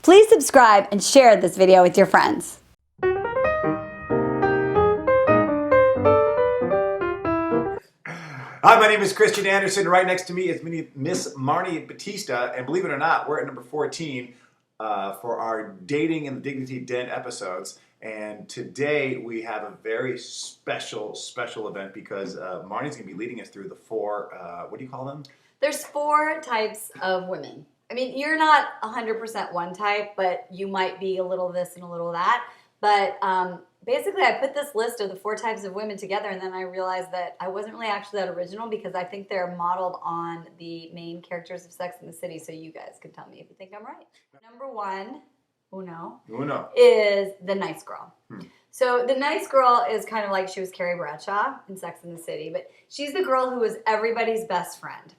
Please subscribe and share this video with your friends. Hi, my name is Christian Anderson. Right next to me is Miss Marni Batista, and believe it or not, we're at number 14 for our Dating in the Dignity Den episodes. And today we have a very special event because Marni's going to be leading us through the four, what do you call them? There's 4 types of women. I mean, you're not 100% one type, but you might be a little this and a little that. But basically, I put this list of the 4 types of women together, and then I realized that I wasn't really actually that original because I think they're modeled on the main characters of Sex and the City, so you guys can tell me if you think I'm right. Number 1, Uno, is the nice girl. So the nice girl is kind of like she was Carrie Bradshaw in Sex and the City, but she's the girl who is everybody's best friend.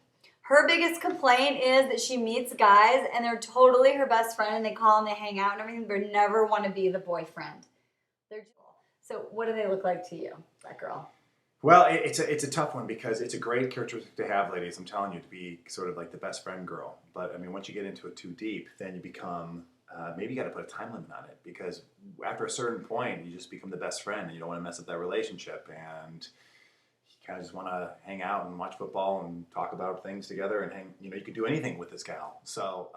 Her biggest complaint is that she meets guys and they're totally her best friend and they call and they hang out and everything, but never want to be the boyfriend. So what do they look like to you, that girl? Well, it's a tough one because it's a great characteristic to have, ladies. I'm telling you, to be sort of like the best friend girl. But I mean, once you get into it too deep, then you become, maybe you got to put a time limit on it because after a certain point, you just become the best friend and you don't want to mess up that relationship. And you kind of just want to hang out and watch football and talk about things together and you could do anything with this gal. So,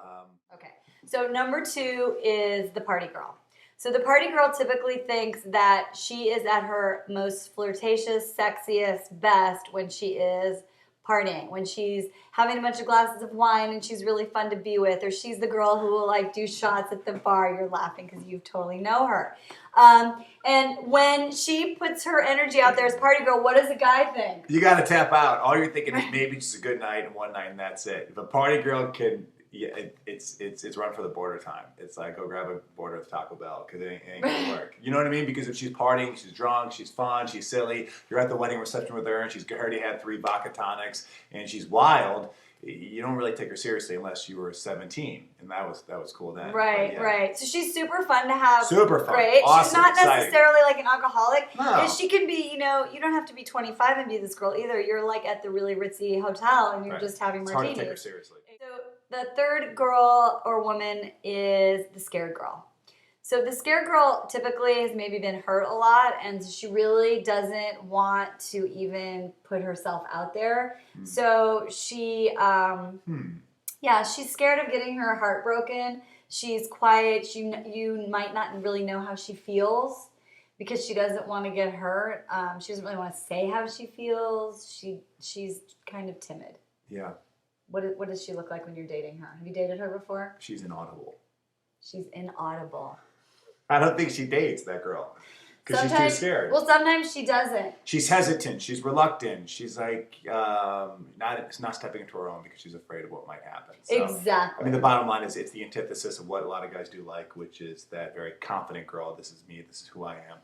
okay. So number 2 is the party girl. So the party girl typically thinks that she is at her most flirtatious, sexiest, best when she is partying, when she's having a bunch of glasses of wine and she's really fun to be with, or she's the girl who will like do shots at the bar. You're laughing because you totally know her. And when she puts her energy out there as party girl, what does a guy think? You got to tap out. All you're thinking is maybe just a good night and one night and that's it. If a party girl can... Yeah, it's run for the border time. It's like go grab a border at Taco Bell because it ain't gonna work. You know what I mean? Because if she's partying, she's drunk, she's fun, she's silly. You're at the wedding reception with her, and she's already had 3 vodka tonics, and she's wild. You don't really take her seriously unless you were 17, and that was cool then. Right, yeah. Right. So she's super fun to have. Super fun. Great. Awesome, she's not exciting. necessarily like an alcoholic. No. She can be, you don't have to be 25 and be this girl either. You're like at the really ritzy hotel and you're just having martinis. It's hard to take her seriously. So the third girl or woman is the scared girl. So the scared girl typically has maybe been hurt a lot and she really doesn't want to even put herself out there. So she, she's scared of getting her heart broken. She's quiet. You might not really know how she feels because she doesn't want to get hurt. She doesn't really want to say how she feels. She's kind of timid. Yeah. What does she look like when you're dating her? Have you dated her before? She's inaudible. She's inaudible. I don't think she dates that girl because she's too scared. Well, sometimes she doesn't. She's hesitant. She's reluctant. She's like not stepping into her own because she's afraid of what might happen. So, exactly. I mean, the bottom line is it's the antithesis of what a lot of guys do like, which is that very confident girl. This is me. This is who I am.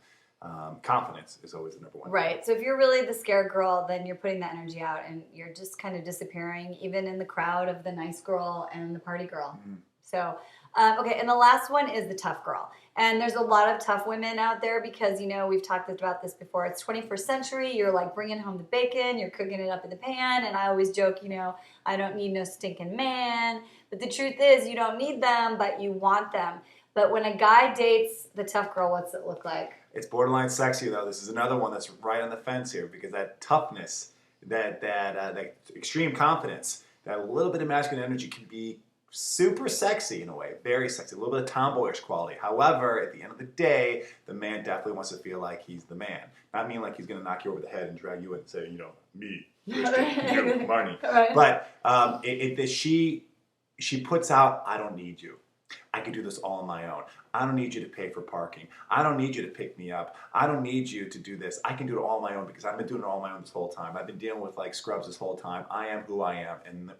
Confidence is always the number one. Right. So if you're really the scared girl, then you're putting that energy out and you're just kind of disappearing, even in the crowd of the nice girl and the party girl. So, okay. And the last one is the tough girl. And there's a lot of tough women out there because, we've talked about this before. It's 21st century. You're like bringing home the bacon. You're cooking it up in the pan. And I always joke, I don't need no stinking man. But the truth is you don't need them, but you want them. But when a guy dates the tough girl, what's it look like? It's borderline sexy, though. This is another one that's right on the fence here because that toughness, that extreme confidence, that little bit of masculine energy can be super sexy in a way, very sexy, a little bit of tomboyish quality. However, at the end of the day, the man definitely wants to feel like he's the man. Not mean like he's going to knock you over the head and drag you in and say, me, Christian, Marni. Right. But she puts out, I don't need you. I can do this all on my own. I don't need you to pay for parking. I don't need you to pick me up. I don't need you to do this. I can do it all on my own because I've been doing it all on my own this whole time. I've been dealing with like scrubs this whole time. I am who I am. And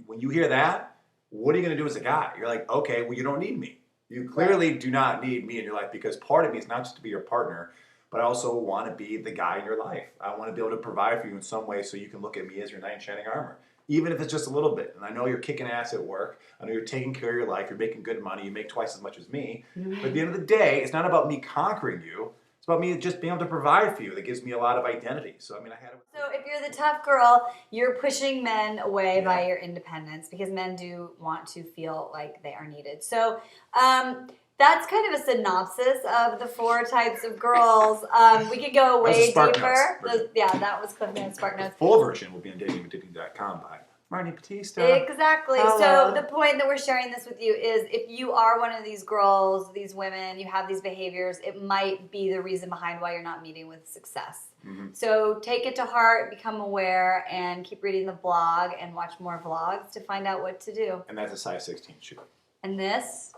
when you hear that, what are you going to do as a guy? You're like, okay, well, you don't need me. You clearly do not need me in your life because part of me is not just to be your partner, but I also want to be the guy in your life. I want to be able to provide for you in some way so you can look at me as your knight in shining armor. Even if it's just a little bit. And I know you're kicking ass at work. I know you're taking care of your life. You're making good money. You make twice as much as me. But at the end of the day, it's not about me conquering you. It's about me just being able to provide for you. That gives me a lot of identity. So, I mean, I had it. So if you're the tough girl, you're pushing men away Yeah. by your independence because men do want to feel like they are needed. So that's kind of a synopsis of the 4 types of girls. We could go That was a way Spark deeper. Notes version. Yeah, that was Cliff Notes, Spark Notes. The full version will be on datingwithdiddy.com by Marni Batista. Exactly. Hello. So the point that we're sharing this with you is if you are one of these girls, these women, you have these behaviors, it might be the reason behind why you're not meeting with success. Mm-hmm. So take it to heart, become aware, and keep reading the blog and watch more vlogs to find out what to do. And that's a size 16 shoe. And this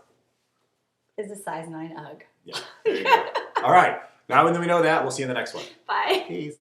is a size 9 UGG. Yeah. There you go. All right. Now that we know that, we'll see you in the next one. Bye. Peace.